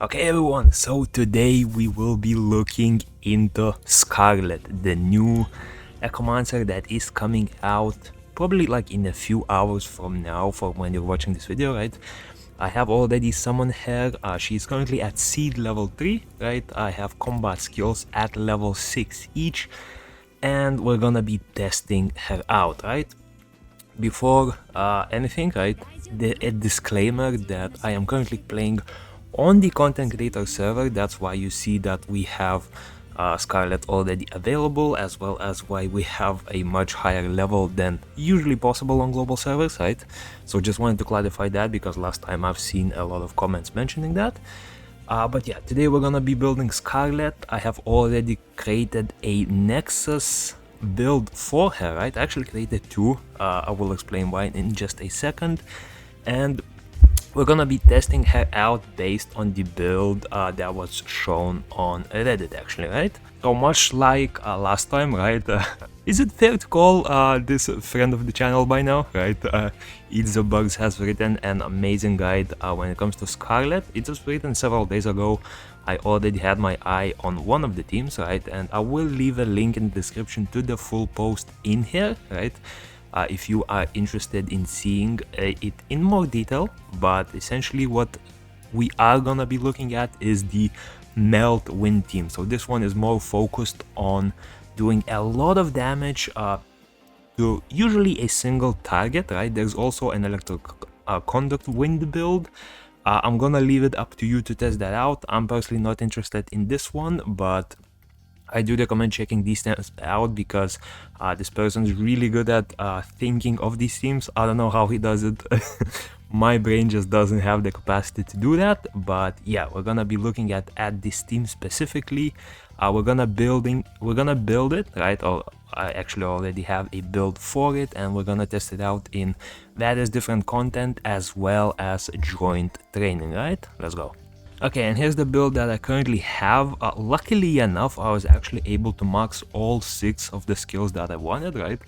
Okay everyone, so today we will be looking into SCARLETT, the new echomancer that is coming out probably like in a few hours from now for when you're watching this video, right? I have already summoned her. She's currently at seed level 3, right? I have combat skills at level 6 each, and we're gonna be testing her out, right? Before anything, right, a disclaimer that I am currently playing on the content creator server. That's why you see that we have SCARLETT already available, as well as why we have a much higher level than usually possible on global servers, right? So just wanted to clarify that because last time I've seen a lot of comments mentioning that. But yeah, today we're gonna be building SCARLETT. I have already created a NEXUS build for her, right? I actually created two. I will explain why in just a second. And we're gonna be testing her out based on the build that was shown on Reddit, actually, right? So much like last time, right? Is it fair to call this friend of the channel by now, right? EatZeeBugs has written an amazing guide when it comes to SCARLETT. It was written several days ago. I already had my eye on one of the teams, right? And I will leave a link in the description to the full post in here, right? If you are interested in seeing it in more detail. But essentially what we are gonna be looking at is the melt wind team. So this one is more focused on doing a lot of damage to usually a single target, right? There's also an electric conduct wind build. I'm gonna leave it up to you to test that out. I'm personally not interested in this one, but I do recommend checking these teams out because this person's really good at thinking of these teams. I don't know how he does it. My brain just doesn't have the capacity to do that. But yeah, we're gonna be looking at this team specifically. We're gonna build it, right? Or I actually already have a build for it, and we're gonna test it out in various different content as well as joint training, right? Let's go. Okay, and here's the build that I currently have. Luckily enough, I was actually able to max all 6 of the skills that I wanted, right?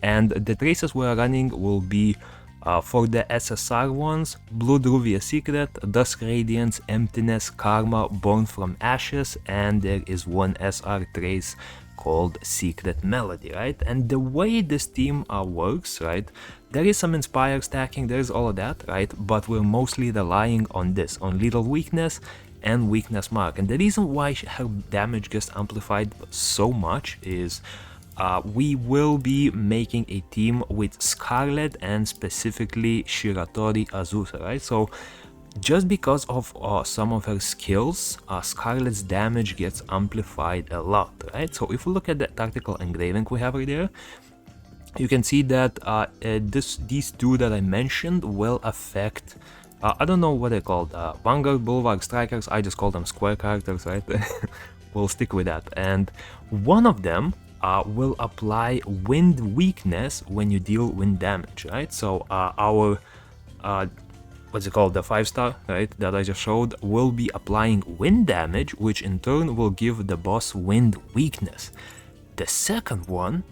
And the traces we're running will be for the SSR ones: Blood Ruvia Secret, Dusk Radiance, Emptiness, Karma, Born from Ashes, and there is one SR trace called Secret Melody, right? And the way this team works, right, there is some inspire stacking, there's all of that, right? But we're mostly relying on this, on Little Weakness and Weakness Mark. And the reason why her damage gets amplified so much is we will be making a team with SCARLETT and specifically Shiratori Azusa, right? So just because of some of her skills, SCARLETT's damage gets amplified a lot, right? So if we look at the tactical engraving we have right there, you can see that these two that I mentioned will affect, I don't know what they're called, Vanguard, Boulevard, Strikers. I just call them square characters, right? We'll stick with that. And one of them will apply wind weakness when you deal wind damage, right? So our what's it called, the 5-star, right, that I just showed, will be applying wind damage, which in turn will give the boss wind weakness. The second one,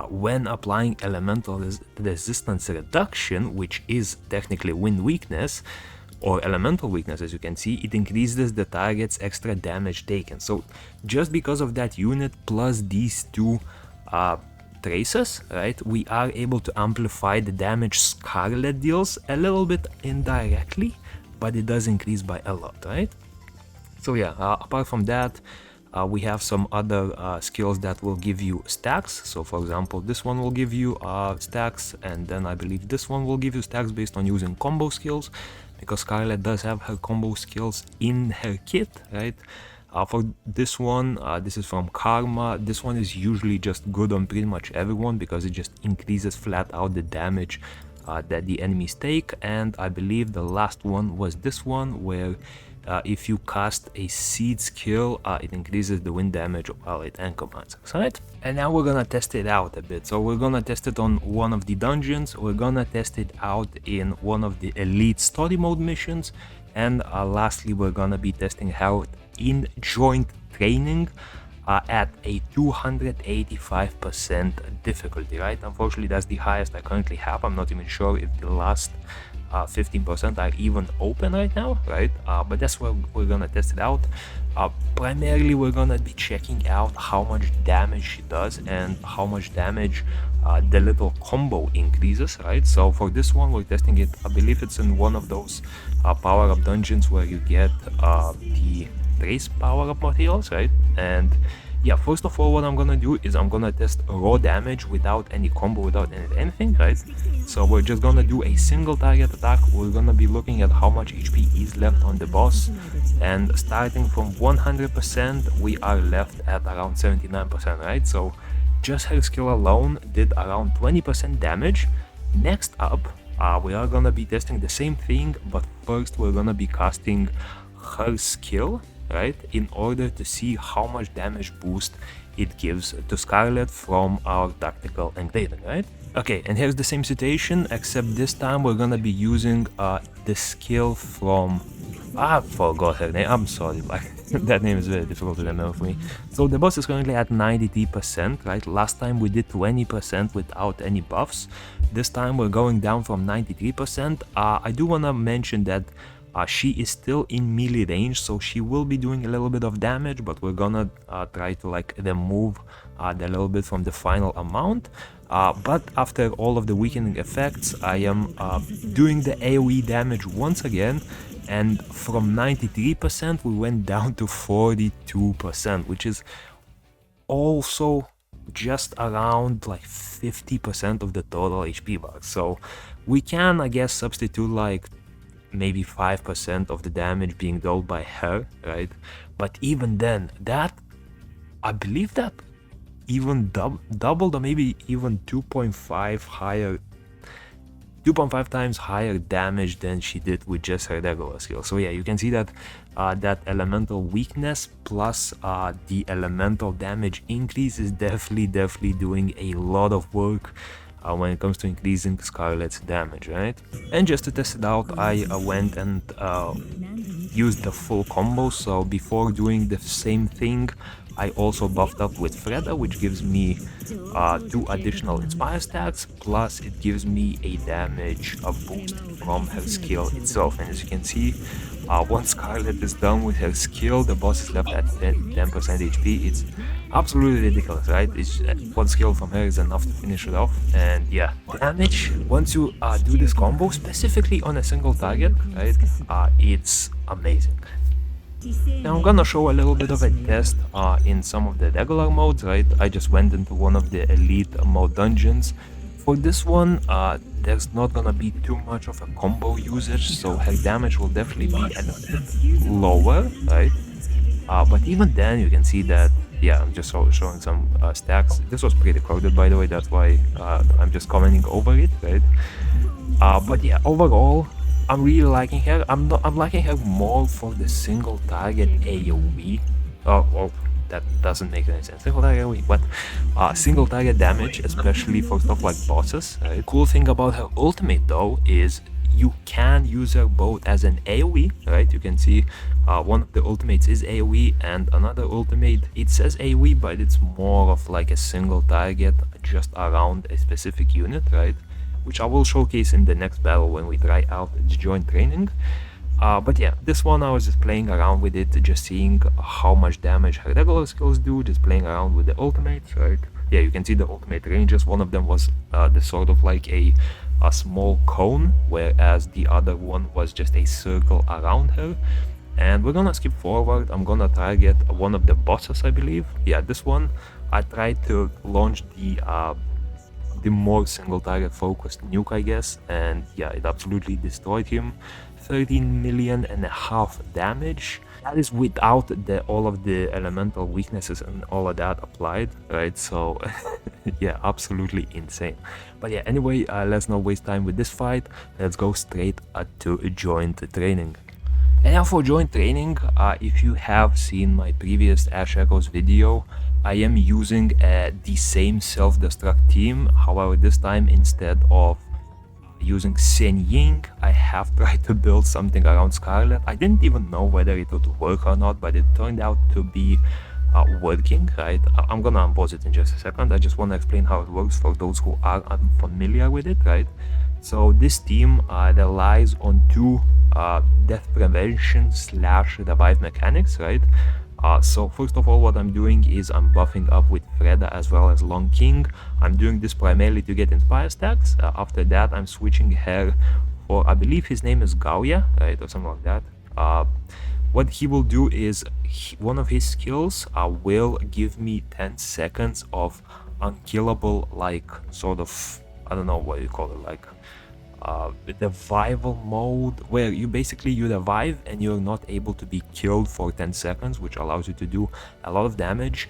when applying elemental resistance reduction, which is technically wind weakness or elemental weakness, as you can see, it increases the target's extra damage taken. So just because of that unit plus these two traces, right, we are able to amplify the damage SCARLETT deals a little bit indirectly, but it does increase by a lot, right? So yeah, apart from that, we have some other skills that will give you stacks. So for example, this one will give you stacks, and then I believe this one will give you stacks based on using combo skills, because SCARLETT does have her combo skills in her kit, right? For this one, this is from Karma. This one is usually just good on pretty much everyone because it just increases flat out the damage that the enemies take. And I believe the last one was this one, where if you cast a seed skill, it increases the wind damage of allied echomancers, right? And now we're gonna test it out a bit. So we're gonna test it on one of the dungeons, we're gonna test it out in one of the elite story mode missions, and lastly we're gonna be testing out in joint training at a 285% difficulty, right? Unfortunately, that's the highest I currently have. I'm not even sure if the last 15% are even open right now, right? But that's where we're gonna test it out. Primarily we're gonna be checking out how much damage she does and how much damage the little combo increases, right? So for this one we're testing it, I believe it's in one of those power-up dungeons where you get the trace power-up materials, right? And yeah, first of all, what I'm gonna do is I'm gonna test raw damage without any combo, without anything, right? So we're just gonna do a single target attack. We're gonna be looking at how much HP is left on the boss, and starting from 100%, we are left at around 79%, right? So just her skill alone did around 20% damage. Next up, we are gonna be testing the same thing, but first we're gonna be casting her skill, right, in order to see how much damage boost it gives to Scarlett from our tactical engraving, right? Okay, and here's the same situation, except this time we're gonna be using the skill from... I forgot her name, I'm sorry, like, that name is very difficult to remember for me. So the boss is currently at 93%, right? Last time we did 20% without any buffs. This time we're going down from 93%. I do wanna mention that she is still in melee range, so she will be doing a little bit of damage, but we're gonna try to like remove the little bit from the final amount. But after all of the weakening effects, I am doing the AoE damage once again, and from 93% we went down to 42%, which is also just around like 50% of the total HP bugs. So we can, I guess, substitute like maybe 5% of the damage being dealt by her, right? But even then, that, I believe that even doubled or maybe even 2.5 times higher damage than she did with just her regular skill. So yeah, you can see that that elemental weakness plus the elemental damage increase is definitely doing a lot of work when it comes to increasing Scarlett's damage, right? And just to test it out, I went and used the full combo. So before doing the same thing, I also buffed up with Freda, which gives me 2 additional Inspire stacks, plus it gives me a damage boost from her skill itself. And as you can see, once Scarlett is done with her skill, the boss is left at 10% HP. It's absolutely ridiculous, right? It's, one skill from her is enough to finish it off. And yeah, damage, once you do this combo, specifically on a single target, right, it's amazing. Now I'm gonna show a little bit of a test in some of the regular modes, right? I just went into one of the elite mode dungeons. For this one, there's not gonna be too much of a combo usage, so her damage will definitely be a little lower, right? But even then, you can see that, yeah, I'm just showing some stacks. This was pre-recorded, by the way, that's why I'm just commenting over it, right? But yeah, overall, I'm really liking her. I'm liking her more for the single target AoE. Oh, that doesn't make any sense. Single target AoE, what? Single target damage, especially for stuff like bosses. Right? Cool thing about her ultimate though is you can use her both as an AoE, right? You can see one of the ultimates is AoE and another ultimate, it says AoE, but it's more of like a single target just around a specific unit, right? Which I will showcase in the next battle when we try out the joint training. But yeah, this one I was just playing around with it, just seeing how much damage her regular skills do, just playing around with the ultimates, right? Yeah, you can see the ultimate ranges. One of them was the sort of like a small cone, whereas the other one was just a circle around her. And we're gonna skip forward. I'm gonna target one of the bosses, I believe. Yeah, this one, I tried to launch the more single target focused nuke, I guess, and yeah, it absolutely destroyed him. 13.5 million damage. That is without all of the elemental weaknesses and all of that applied, right? So yeah, absolutely insane. But yeah, anyway, let's not waste time with this fight. Let's go straight to joint training. And now for joint training, if you have seen my previous Ash Echoes video, I am using the same self-destruct team. However, this time instead of using Cen Ying, I have tried to build something around Scarlett. I didn't even know whether it would work or not, but it turned out to be working, right? I'm gonna unpause it in just a second. I just want to explain how it works for those who are unfamiliar with it, right? So this team relies on two death prevention / revive mechanics, right? So first of all, what I'm doing is I'm buffing up with Freda as well as Long King. I'm doing this primarily to get Inspire stacks. After that, I'm switching her for, I believe his name is Gaoya, right, or something like that. What he will do is one of his skills will give me 10 seconds of unkillable, like, sort of, I don't know what you call it, like revival mode, where you revive and you're not able to be killed for 10 seconds, which allows you to do a lot of damage.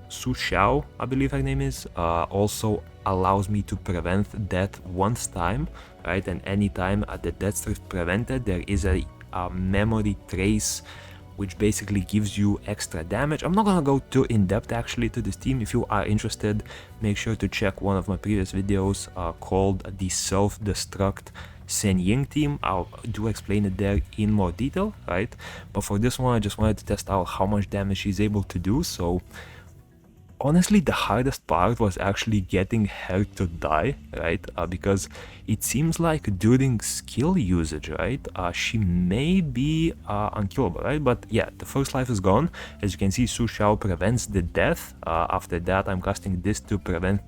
Su Xiao, I believe her name is, also allows me to prevent death once time, right? And anytime the death is prevented, there is a memory trace which basically gives you extra damage. I'm not gonna go too in-depth actually to this team. If you are interested, make sure to check one of my previous videos called the Self-Destruct Cen Ying team. I'll do explain it there in more detail, right? But for this one, I just wanted to test out how much damage she's able to do. So honestly, the hardest part was actually getting her to die, right? Because it seems like during skill usage, right, she may be unkillable, right? But yeah, the first life is gone. As you can see, Su Xiao prevents the death. After that, I'm casting this to prevent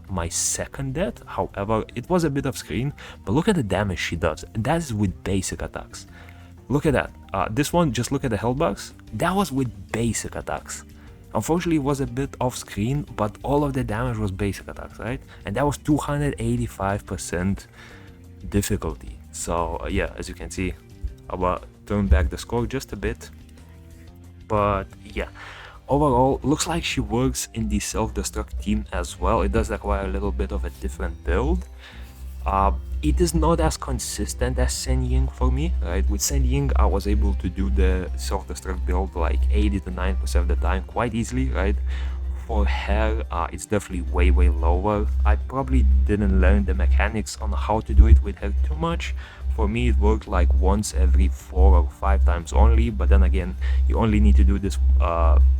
my second death. However, it was a bit of screen, but look at the damage she does. And that is with basic attacks. Look at that. This one, just look at the health box. That was with basic attacks. Unfortunately, it was a bit off screen, but all of the damage was basic attacks, right? And that was 285% difficulty. So yeah, as you can see, I will turn back the score just a bit. But yeah, overall, looks like she works in the self-destruct team as well. It does require a little bit of a different build. It is not as consistent as Cen Ying for me, right? With Cen Ying, I was able to do the self-destruct build like 80 to 90% of the time quite easily, right? For her, it's definitely way lower. I probably didn't learn the mechanics on how to do it with her too much. For me, it worked like once every 4 or 5 times only, but then again, you only need to do this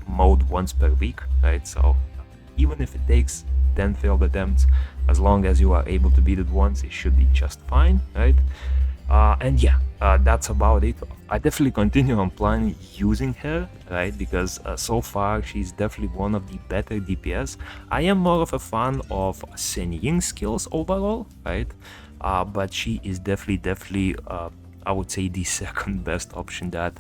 mode once per week, right? So even if it takes 10 failed attempts, as long as you are able to beat it once, it should be just fine, right? And yeah, that's about it. I definitely continue on planning using her, right? Because so far she's definitely one of the better DPS. I am more of a fan of Cen Ying's skills overall, right? But she is definitely I would say the second best option that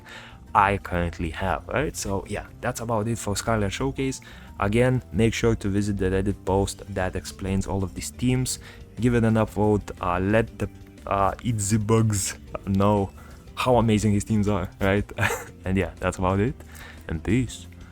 I currently have, right? So yeah, that's about it for SCARLETT Showcase. Again, make sure to visit the Reddit post that explains all of these teams. Give it an upvote, let the EatZeeBugs know how amazing his teams are, right? And yeah, that's about it, and peace.